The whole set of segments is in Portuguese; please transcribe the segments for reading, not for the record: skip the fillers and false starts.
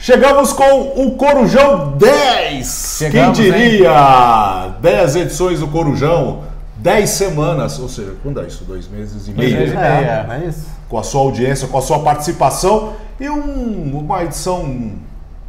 Chegamos com o Corujão 10. Chegamos, quem diria? 10 edições do Corujão, 10 semanas, ou seja, quando é isso? 2 meses e meio. É isso. Com a sua audiência, com a sua participação e uma edição,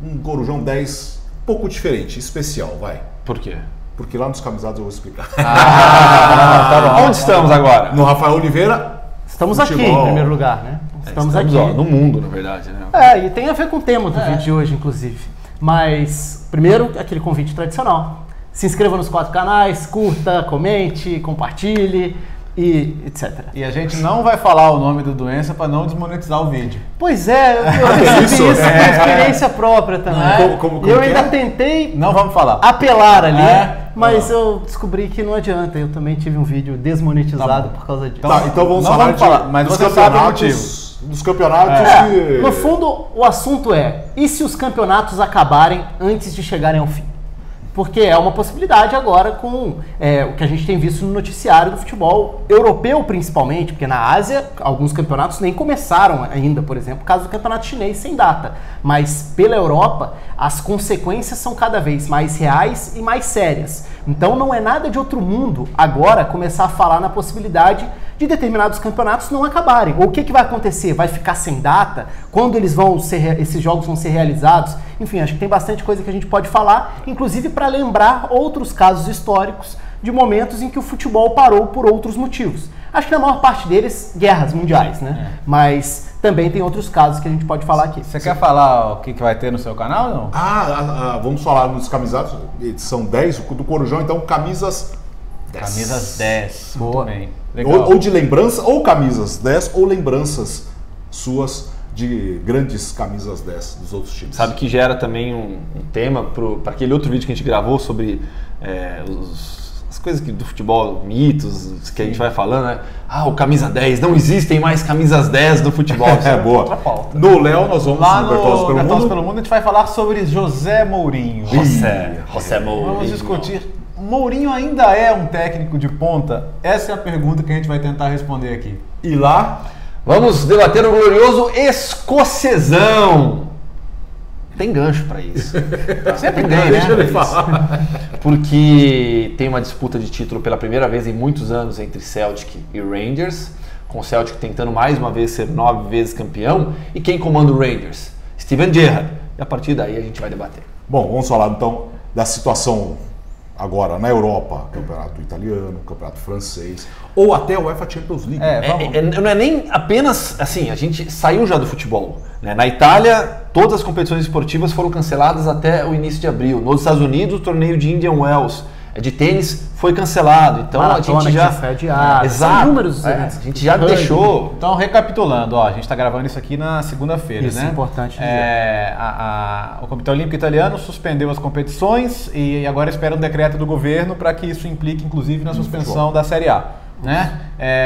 um Corujão 10 um pouco diferente, especial, vai. Por quê? Porque lá nos Camisados eu vou explicar. Tá bom. Onde estamos agora? No Rafael Oliveira. Estamos Futebol. aqui, em primeiro lugar, né? Estamos aqui. Ó, no mundo, na verdade, né? E tem a ver com o tema do vídeo de hoje, inclusive. Mas, primeiro, aquele convite tradicional. Se inscreva nos 4 canais, curta, comente, compartilhe e etc. E a gente não vai falar o nome da doença para não desmonetizar o vídeo. Pois é, eu recebi isso por experiência própria também. Como eu ainda tentei Não vamos falar. apelar ali, mas eu descobri que não adianta. Eu também tive um vídeo desmonetizado por causa disso. Tá, então vamos não falar vamos falar, mas dos você sabe o campeonatos. Dos campeonatos que... No fundo, o assunto é: e se os campeonatos acabarem antes de chegarem ao fim? Porque é uma possibilidade agora com o que a gente tem visto no noticiário do futebol europeu, principalmente, porque na Ásia alguns campeonatos nem começaram ainda, por exemplo, caso do campeonato chinês sem data. Mas pela Europa, as consequências são cada vez mais reais e mais sérias. Então não é nada de outro mundo agora começar a falar na possibilidade de determinados campeonatos não acabarem. Ou o que vai acontecer? Vai ficar sem data? Quando esses jogos vão ser realizados? Enfim, acho que tem bastante coisa que a gente pode falar, inclusive para lembrar outros casos históricos de momentos em que o futebol parou por outros motivos. Acho que na maior parte deles, guerras mundiais, né? Mas também tem outros casos que a gente pode falar aqui. Você quer falar o que vai ter no seu canal ou não? Vamos falar nos Camisados, edição 10 do Corujão, então camisas 10. Camisas 10. Boa. Muito bem. Legal. Ou de lembrança, ou camisas 10, ou lembranças suas de grandes camisas 10 dos outros times. Sabe que gera também um tema para aquele outro vídeo que a gente gravou sobre as coisas do futebol, mitos, que a gente vai falando, né? O camisa 10, não existem mais camisas 10 do futebol. Boa. Outra pauta. No Léo, nós vamos Lá no no Bertozzi pelo Mundo a gente vai falar sobre José Mourinho. José Mourinho. Vamos discutir. Mourinho ainda é um técnico de ponta? Essa é a pergunta que a gente vai tentar responder aqui. E lá, Vamos debater o glorioso escocesão. Tem gancho pra isso. Sempre tem, né? deixa ele falar. Porque tem uma disputa de título pela primeira vez em muitos anos entre Celtic e Rangers, com o Celtic tentando mais uma vez ser 9 vezes campeão. E quem comanda o Rangers? Steven Gerrard. E a partir daí a gente vai debater. Bom, vamos falar então da situação agora na Europa, campeonato italiano, campeonato francês, ou até a UEFA Champions League. Não é nem apenas assim, a gente saiu já do futebol, né? Na Itália, todas as competições esportivas foram canceladas até o início de abril. Nos Estados Unidos, o torneio de Indian Wells de tênis foi cancelado. Então a gente já foi adiado. Exato. Números, a gente já deixou. Então, recapitulando, a gente está gravando isso aqui na segunda-feira, Isso né? é importante dizer. O Comitê Olímpico Italiano suspendeu as competições e agora espera um decreto do governo para que isso implique, inclusive, na suspensão da Série A. Né?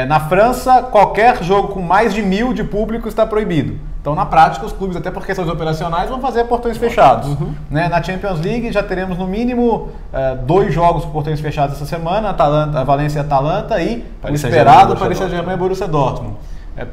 Na França, qualquer jogo com mais de 1.000 de público está proibido. Então, na prática, os clubes, até por questões operacionais, vão fazer portões fechados. Né? Na Champions League, já teremos no mínimo 2 jogos com portões fechados essa semana, a Valência e a Atalanta, e o esperado Paris Saint-Germain e Borussia Dortmund.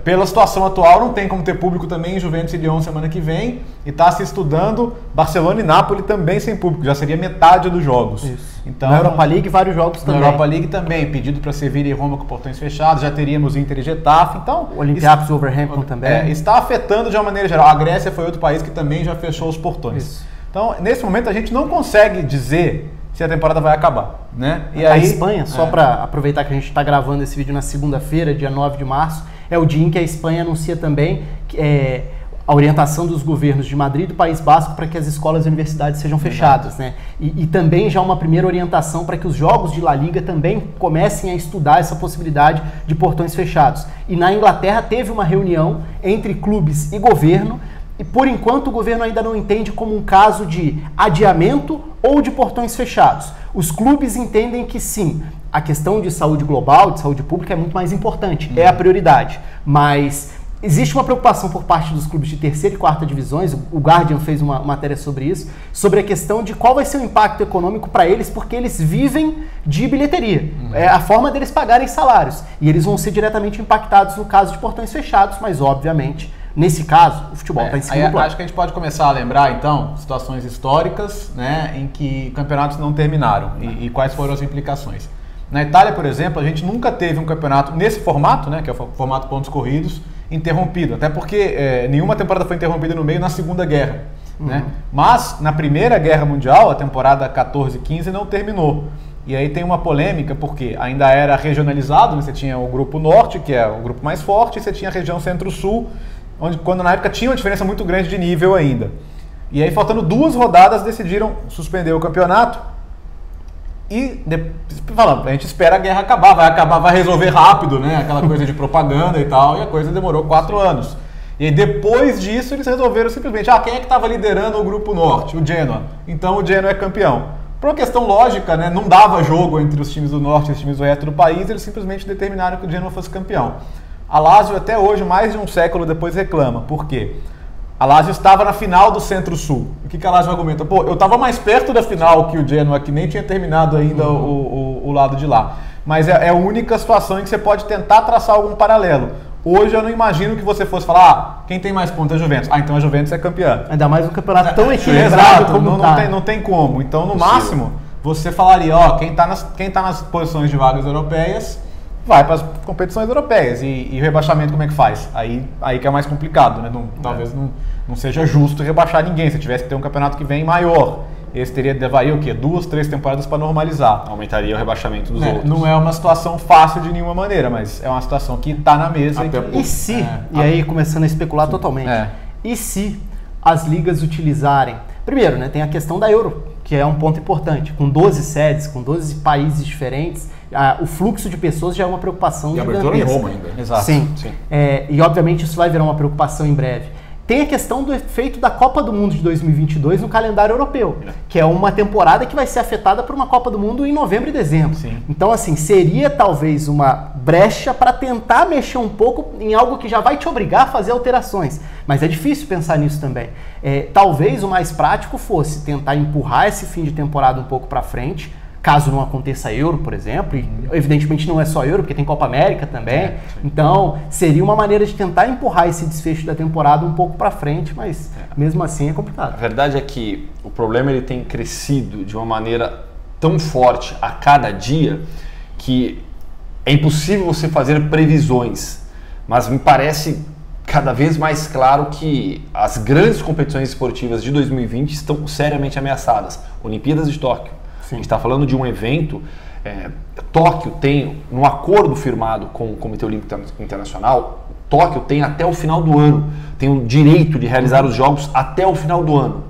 Pela situação atual, não tem como ter público também em Juventus e Lyon semana que vem, e está se estudando Barcelona e Nápoles também sem público, já seria metade dos jogos. Isso. Então, na Europa League, vários jogos também. Na Europa League também, pedido para Sevilha e Roma com portões fechados, já teríamos Inter e Getafe, então... Olympiacos e Wolverhampton também. Está afetando de uma maneira geral. A Grécia foi outro país que também já fechou os portões. Isso. Então, nesse momento, a gente não consegue dizer se a temporada vai acabar, né? E a aí, Espanha, só para aproveitar que a gente está gravando esse vídeo na segunda-feira, dia 9 de março, é o dia em que a Espanha anuncia também a orientação dos governos de Madrid e do País Basco para que as escolas e universidades sejam fechadas, né? E também já uma primeira orientação para que os jogos de La Liga também comecem a estudar essa possibilidade de portões fechados. E na Inglaterra teve uma reunião entre clubes e governo, e por enquanto o governo ainda não entende como um caso de adiamento ou de portões fechados. Os clubes entendem que sim, a questão de saúde global, de saúde pública é muito mais importante, é a prioridade, mas existe uma preocupação por parte dos clubes de terceira e quarta divisões, o Guardian fez uma matéria sobre isso, sobre a questão de qual vai ser o impacto econômico para eles, porque eles vivem de bilheteria, é a forma deles pagarem salários, e eles vão ser diretamente impactados no caso de portões fechados, mas obviamente Nesse caso, o futebol está em segundo plano. Acho que a gente pode começar a lembrar, então, situações históricas, né, em que campeonatos não terminaram e quais foram as implicações. Na Itália, por exemplo, a gente nunca teve um campeonato nesse formato, né, que é o formato pontos corridos, interrompido. Até porque nenhuma temporada foi interrompida no meio na Segunda Guerra. Né? Mas, na Primeira Guerra Mundial, a temporada 14-15 não terminou. E aí tem uma polêmica, porque ainda era regionalizado, né? Você tinha o grupo norte, que é o grupo mais forte, e você tinha a região centro-sul, quando na época tinha uma diferença muito grande de nível ainda. E aí, faltando 2 rodadas, decidiram suspender o campeonato. E falando, a gente espera a guerra acabar, vai resolver rápido, né? Aquela coisa de propaganda e tal, e a coisa demorou 4 anos. E aí, depois disso, eles resolveram simplesmente, quem é que estava liderando o grupo norte? O Genoa. Então o Genoa é campeão. Por uma questão lógica, né, não dava jogo entre os times do norte e os times do resto do país, eles simplesmente determinaram que o Genoa fosse campeão. A Lazio até hoje, mais de um século depois, reclama. Por quê? A Lazio estava na final do Centro-Sul. O que a Lazio argumenta? Pô, eu estava mais perto da final que o Genoa, que nem tinha terminado ainda o lado de lá. Mas é a única situação em que você pode tentar traçar algum paralelo. Hoje eu não imagino que você fosse falar, quem tem mais pontos é a Juventus. Então a Juventus é campeã. Ainda mais um campeonato tão equilibrado. Exato, como não tem como. Então, no máximo, você falaria, quem tá nas posições de vagas europeias, vai para as competições europeias. E o rebaixamento como é que faz? Aí que é mais complicado, né? Talvez não seja justo rebaixar ninguém. Se tivesse que ter um campeonato que vem maior, esse levaria o quê? 2, 3 temporadas para normalizar. Aumentaria o rebaixamento dos outros. Não é uma situação fácil de nenhuma maneira, mas é uma situação que está na mesa. E aí começando a especular totalmente. E se as ligas utilizarem... Primeiro, né, tem a questão da Euro, que é um ponto importante. Com 12 sedes, com 12 países diferentes, o fluxo de pessoas já é uma preocupação gigantesca. E a abertura em Roma ainda. Exato. Sim. E obviamente isso vai virar uma preocupação em breve. Tem a questão do efeito da Copa do Mundo de 2022 no calendário europeu, que é uma temporada que vai ser afetada por uma Copa do Mundo em novembro e dezembro. Sim. Então, assim, seria talvez uma brecha para tentar mexer um pouco em algo que já vai te obrigar a fazer alterações. Mas é difícil pensar nisso também. Talvez o mais prático fosse tentar empurrar esse fim de temporada um pouco para frente, caso não aconteça Euro, por exemplo, e evidentemente não é só Euro, porque tem Copa América também, então seria uma maneira de tentar empurrar esse desfecho da temporada um pouco para frente, mas mesmo assim é complicado. A verdade é que o problema ele tem crescido de uma maneira tão forte a cada dia que é impossível você fazer previsões, mas me parece cada vez mais claro que as grandes competições esportivas de 2020 estão seriamente ameaçadas. Olimpíadas de Tóquio. A gente está falando de um evento, Tóquio tem, num acordo firmado com o Comitê Olímpico Internacional, Tóquio tem até o final do ano, tem o direito de realizar os jogos até o final do ano.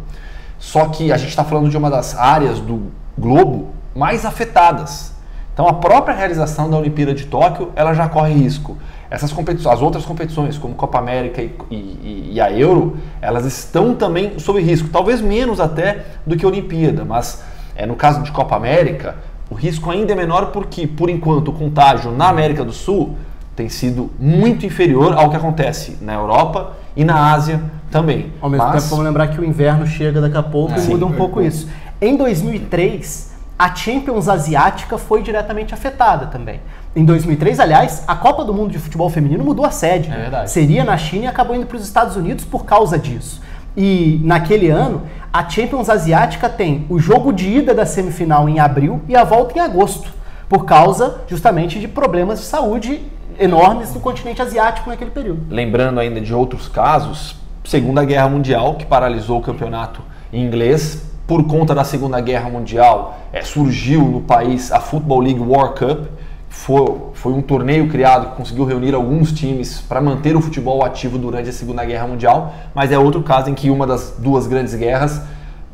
Só que a gente está falando de uma das áreas do globo mais afetadas. Então a própria realização da Olimpíada de Tóquio, ela já corre risco. Essas competições, as outras competições, como Copa América e a Euro, elas estão também sob risco, talvez menos até do que a Olimpíada, mas... no caso de Copa América, o risco ainda é menor porque, por enquanto, o contágio na América do Sul tem sido muito inferior ao que acontece na Europa e na Ásia também. Ao mesmo tempo, vamos lembrar que o inverno chega daqui a pouco e muda um pouco isso. Em 2003, a Champions Asiática foi diretamente afetada também. Em 2003, aliás, a Copa do Mundo de Futebol Feminino mudou a sede. Seria na China e acabou indo para os Estados Unidos por causa disso. E naquele ano, a Champions Asiática tem o jogo de ida da semifinal em abril e a volta em agosto, por causa justamente de problemas de saúde enormes no continente asiático naquele período. Lembrando ainda de outros casos, Segunda Guerra Mundial, que paralisou o campeonato inglês. Por conta da Segunda Guerra Mundial, surgiu no país a Football League World Cup. Foi um torneio criado que conseguiu reunir alguns times para manter o futebol ativo durante a Segunda Guerra Mundial, mas é outro caso em que uma das duas grandes guerras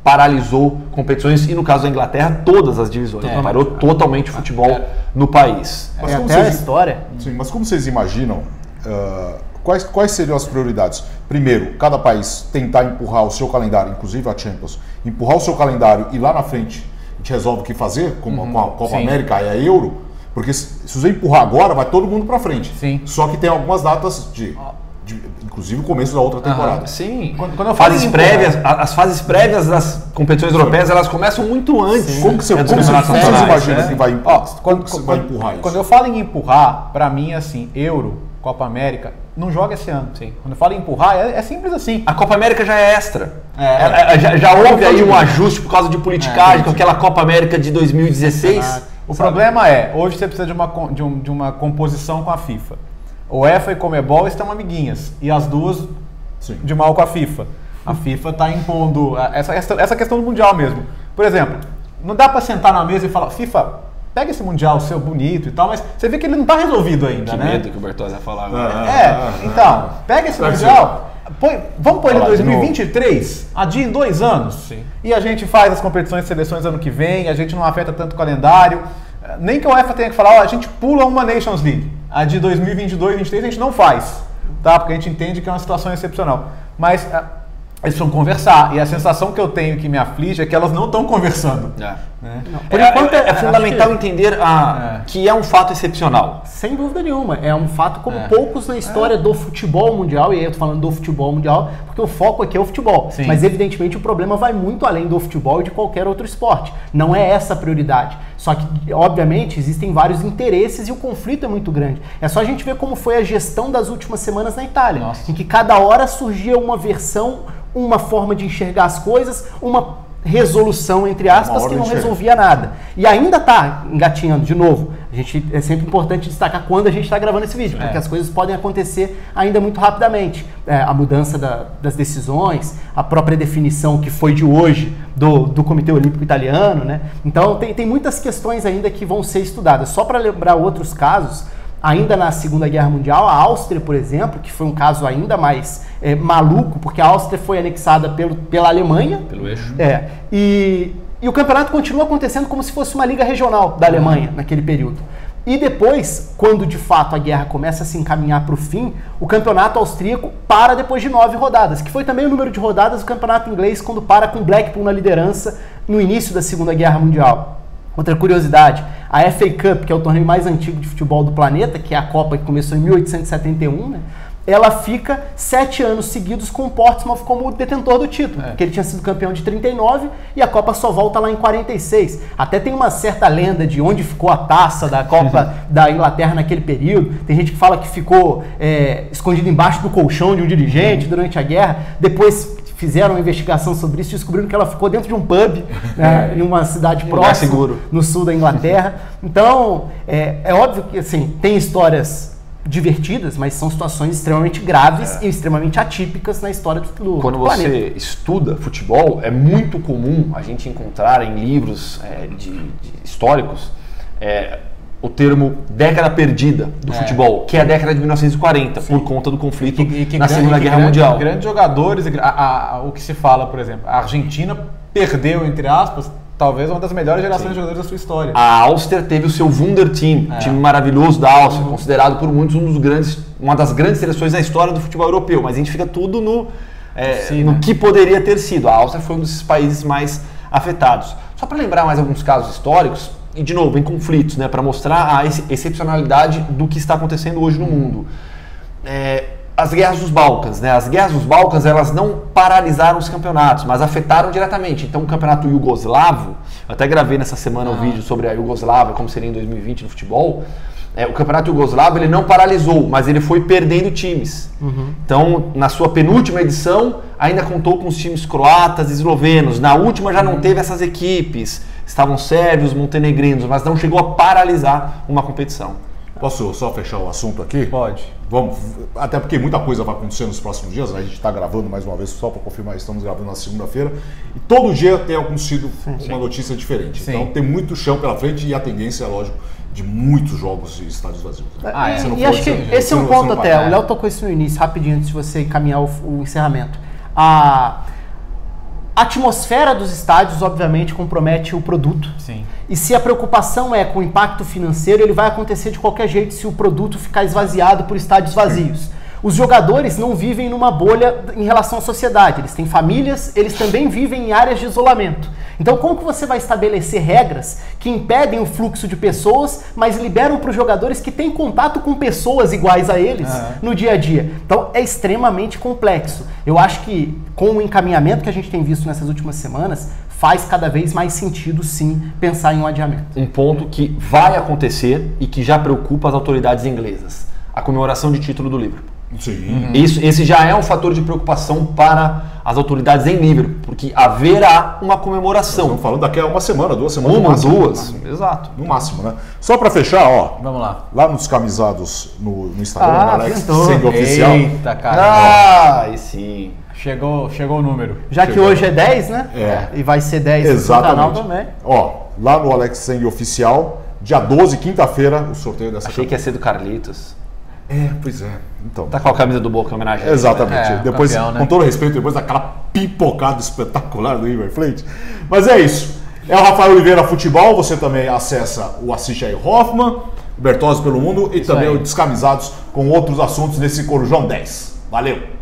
paralisou competições e, no caso da Inglaterra, todas as divisões. Parou totalmente o futebol no país. Mas até a história. Sim, mas como vocês imaginam, quais seriam as prioridades? Primeiro, cada país tentar empurrar o seu calendário, inclusive a Champions, empurrar o seu calendário e lá na frente a gente resolve o que fazer, como com a Copa América e a Euro. Porque se você empurrar agora, vai todo mundo para frente. Sim. Só que tem algumas datas inclusive o começo da outra temporada. Sim. Quando eu falo as fases prévias das competições europeias, elas começam muito antes. Como vocês imaginam que vai empurrar isso? Quando eu falo em empurrar, para mim, assim, Euro, Copa América, não joga esse ano. Sim. Quando eu falo em empurrar, é simples assim. A Copa América já é extra. Já houve aí um ajuste por causa de politicagem com aquela Copa América de 2016. O problema é, hoje você precisa de uma composição com a FIFA. O UEFA e Conmebol estão amiguinhas, e as duas de mal com a FIFA. A FIFA está impondo essa questão do Mundial mesmo. Por exemplo, não dá para sentar na mesa e falar, FIFA, pega esse Mundial seu bonito e tal, mas você vê que ele não está resolvido ainda, que né? medo que o Bertozzi vai falar agora. Então, pega esse Mundial, vamos pôr ele em 2023, adia em 2 anos, e a gente faz as competições de seleções ano que vem, a gente não afeta tanto o calendário, nem que a UEFA tenha que falar, a gente pula uma Nations League, a de 2022, 2023 a gente não faz, tá? Porque a gente entende que é uma situação excepcional, mas eles precisam conversar, e a sensação que eu tenho que me aflige é que elas não estão conversando. Né? Por enquanto é fundamental entender que é um fato excepcional. Sem dúvida nenhuma. É um fato como poucos na história do futebol mundial, e aí eu tô falando do futebol mundial, porque o foco aqui é o futebol. Sim. Mas evidentemente o problema vai muito além do futebol e de qualquer outro esporte. Não é essa a prioridade. Só que, obviamente, existem vários interesses e o conflito é muito grande. É só a gente ver como foi a gestão das últimas semanas na Itália, em que cada hora surgia uma versão, uma forma de enxergar as coisas, uma resolução, entre aspas, que não resolvia nada. E ainda está engatinhando, de novo. É sempre importante destacar quando a gente está gravando esse vídeo, porque as coisas podem acontecer ainda muito rapidamente. A mudança das decisões, a própria definição que foi de hoje do Comitê Olímpico Italiano, né? Então tem muitas questões ainda que vão ser estudadas. Só para lembrar outros casos, ainda na Segunda Guerra Mundial, a Áustria, por exemplo, que foi um caso ainda mais maluco, porque a Áustria foi anexada pela Alemanha. Pelo eixo. E o campeonato continua acontecendo como se fosse uma liga regional da Alemanha naquele período. E depois, quando de fato a guerra começa a se encaminhar para o fim, o campeonato austríaco para depois de 9 rodadas, que foi também o número de rodadas do campeonato inglês quando para com Blackpool na liderança no início da Segunda Guerra Mundial. Outra curiosidade, a FA Cup, que é o torneio mais antigo de futebol do planeta, que é a Copa que começou em 1871, né, ela fica 7 anos seguidos com o Portsmouth como detentor do título, porque ele tinha sido campeão de 39 e a Copa só volta lá em 46. Até tem uma certa lenda de onde ficou a taça da Copa da Inglaterra naquele período. Tem gente que fala que ficou escondida embaixo do colchão de um dirigente durante a guerra. Depois fizeram uma investigação sobre isso e descobriram que ela ficou dentro de um pub, em uma cidade próxima, no sul da Inglaterra. Então, é óbvio que assim, tem histórias divertidas, mas são situações extremamente graves e extremamente atípicas na história do planeta. Quando você estuda futebol, é muito comum a gente encontrar em livros históricos o termo década perdida do futebol, que é a década de 1940, por conta do conflito na Segunda Guerra Mundial. Grandes jogadores, o que se fala, por exemplo, a Argentina perdeu, entre aspas, talvez uma das melhores gerações de jogadores da sua história. A Áustria teve o seu Wunderteam, time maravilhoso da Áustria, considerado por muitos uma das grandes seleções na história do futebol europeu, mas a gente fica tudo no que poderia ter sido. A Áustria foi um desses países mais afetados. Só para lembrar mais alguns casos históricos, e de novo, em conflitos, para mostrar a excepcionalidade do que está acontecendo hoje no mundo. As guerras dos Balcãs, As guerras dos Balcãs, elas não paralisaram os campeonatos, mas afetaram diretamente. Então, o campeonato iugoslavo, eu até gravei nessa semana um vídeo sobre a Iugoslávia, como seria em 2020 no futebol. O campeonato iugoslavo, ele não paralisou, mas ele foi perdendo times. Então, na sua penúltima edição, ainda contou com os times croatas e eslovenos. Na última já não teve essas equipes. Estavam sérvios, montenegrinos, mas não chegou a paralisar uma competição. Posso só fechar o assunto aqui? Pode. Vamos, até porque muita coisa vai acontecer nos próximos dias. A gente está gravando mais uma vez, só para confirmar, estamos gravando na segunda-feira. E todo dia tem acontecido uma notícia diferente. Então tem muito chão pela frente e a tendência, é lógico, de muitos jogos e estádios vazios. E acho que esse é um ponto até. O Léo tocou isso no início, rapidinho, antes de você encaminhar o encerramento. A atmosfera dos estádios, obviamente, compromete o produto. Sim. E se a preocupação é com o impacto financeiro, ele vai acontecer de qualquer jeito se o produto ficar esvaziado por estádios vazios. Os jogadores não vivem numa bolha em relação à sociedade. Eles têm famílias, eles também vivem em áreas de isolamento. Então, como que você vai estabelecer regras que impedem o fluxo de pessoas, mas liberam para os jogadores que têm contato com pessoas iguais a eles no dia a dia? Então, é extremamente complexo. Eu acho que, com o encaminhamento que a gente tem visto nessas últimas semanas, faz cada vez mais sentido, sim, pensar em um adiamento. Um ponto que vai acontecer e que já preocupa as autoridades inglesas. a comemoração de título do Liverpool. Sim. Esse já é um fator de preocupação para as autoridades em Liverpool, porque haverá uma comemoração. Estamos falando daqui a uma semana, 2 semanas. Uma, no máximo, duas. Exato. No máximo, né? Só para fechar, ó. Vamos lá. Lá nos camisados no Instagram, Ah, no Alex pintou. Seng Oficial. Eita, cara. Ah, e sim. Chegou o número. Já que hoje é 10, né? É. E vai ser 10 Exatamente. no canal também. Ó, lá no Alex Seng Oficial, dia 12, quinta-feira, o sorteio dessa Achei que ia ser do Carlitos. Pois é. Então. Tá com a camisa do Boca em homenagem a ele, Exatamente. É, depois, campeão, né? com todo respeito, depois daquela pipocada espetacular do River Plate. Mas é isso. É o Rafael Oliveira Futebol. Você também acessa o Assiste aí Hoffman, o Bertozzi pelo Mundo e também aí. o Descamisados com outros assuntos nesse Corujão 10. Valeu!